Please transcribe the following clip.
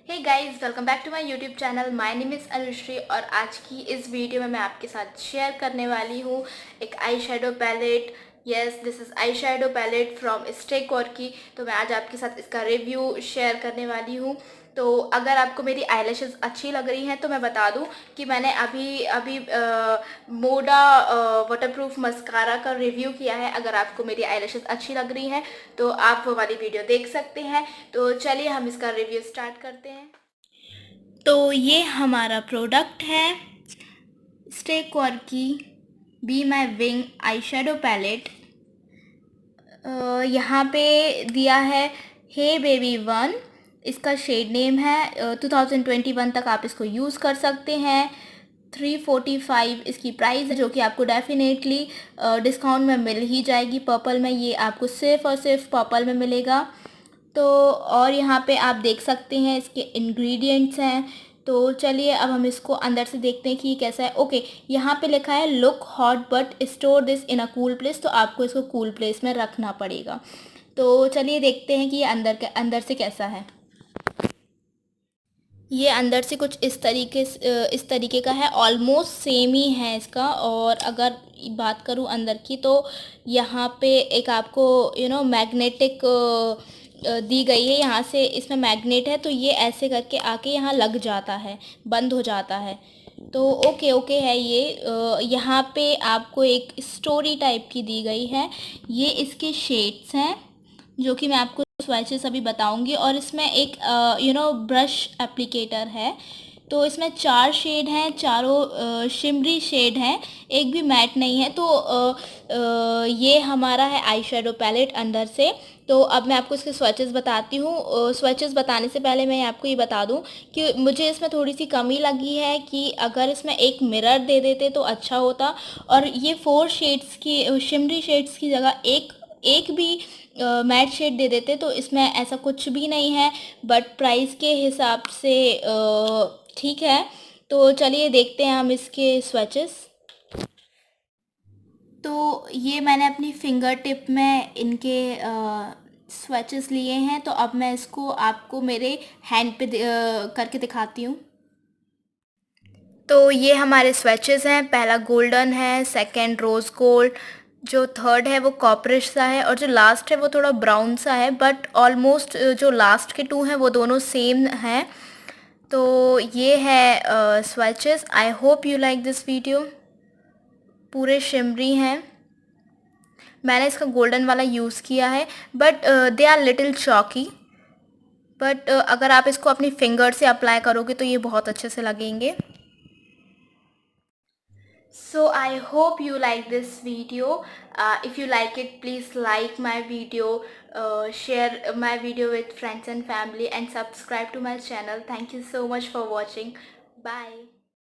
Hey guys, welcome back to my YouTube channel. My name is Anushree और आज की इस वीडियो में मैं आपके साथ शेयर करने वाली हूँ एक eye shadow palette. Yes, this is eye shadow palette from Stay Quirky. तो मैं आज आपके साथ इसका रिव्यू शेयर करने वाली हूँ। तो अगर आपको मेरी आईलैशेस अच्छी लग रही हैं तो मैं बता दूं कि मैंने अभी अभी मोडा वाटरप्रूफ मस्कारा का रिव्यू किया है। अगर आपको मेरी आईलैशेस अच्छी लग रही हैं तो आप वो वाली वीडियो देख सकते हैं। तो चलिए हम इसका रिव्यू स्टार्ट करते हैं। तो ये हमारा प्रोडक्ट है, Stay Quirky be my wing eye shadow palette. यहाँ पे दिया है हे बेबी वन, इसका शेड नेम है। 2021 तक आप इसको यूज़ कर सकते हैं। 345 इसकी प्राइस है, जो कि आपको डेफिनेटली डिस्काउंट में मिल ही जाएगी। पर्पल में ये आपको सिर्फ और सिर्फ पर्पल में मिलेगा। तो और यहाँ पे आप देख सकते हैं इसके इंग्रेडिएंट्स हैं। तो चलिए अब हम इसको अंदर से देखते हैं कि ये कैसा है। ओके, यहाँ पे लिखा है look hot but store this in a cool place. तो आपको इसको कूल प्लेस में रखना पड़ेगा। तो चलिए देखते हैं कि ये अंदर से कैसा है। ये अंदर से कुछ इस तरीके का है, ऑलमोस्ट सेम ही है इसका। और अगर बात करूँ अंदर की तो यहाँ पे एक आपको मैग्नेटिक दी गई है। यहाँ से इसमें मैग्नेट है, तो ये ऐसे करके आके यहाँ लग जाता है, बंद हो जाता है। तो ओके ओके है ये। यहाँ पे आपको एक स्टोरी टाइप की दी गई है। ये इसके शेड्स हैं जो कि मैं आपको स्वैचेस अभी बताऊंगी। और इसमें एक ब्रश एप्लीकेटर है। तो इसमें 4 शेड हैं, चारों शिमरी शेड हैं, एक भी मैट नहीं है। तो ये हमारा है आई शेडो पैलेट अंदर से। तो अब मैं आपको इसके स्वैचेस बताती हूँ। स्वैचेस बताने से पहले मैं आपको ये बता दूँ कि मुझे इसमें थोड़ी सी कमी लगी है कि अगर इसमें एक मिरर दे देते तो अच्छा होता। और ये 4 शेड्स की शिमरी शेड्स की जगह एक एक भी मैट शेड दे देते तो इसमें ऐसा कुछ भी नहीं है। बट प्राइस के हिसाब से ठीक है। तो चलिए देखते हैं हम इसके स्वैचेस। तो ये मैंने अपनी फिंगर टिप में इनके स्वैचेस लिए हैं। तो अब मैं इसको आपको मेरे हैंड पे करके दिखाती हूँ। तो ये हमारे स्वैचेस हैं। पहला गोल्डन है, सेकंड रोज़ गोल्ड, जो थर्ड है वो कॉपरिश सा है, और जो लास्ट है वो थोड़ा ब्राउन सा है। बट ऑलमोस्ट जो लास्ट के 2 हैं वो दोनों सेम हैं। तो ये है swatches. I hope you like this video. पूरे शिमरी हैं। मैंने इसका गोल्डन वाला यूज़ किया है, but they are little chalky. But अगर आप इसको अपनी फिंगर से अप्लाई करोगे तो ये बहुत अच्छे से लगेंगे। So I hope you like this video. If you like it, please like my video, share my video with friends and family, and subscribe to my channel. Thank you so much for watching. Bye.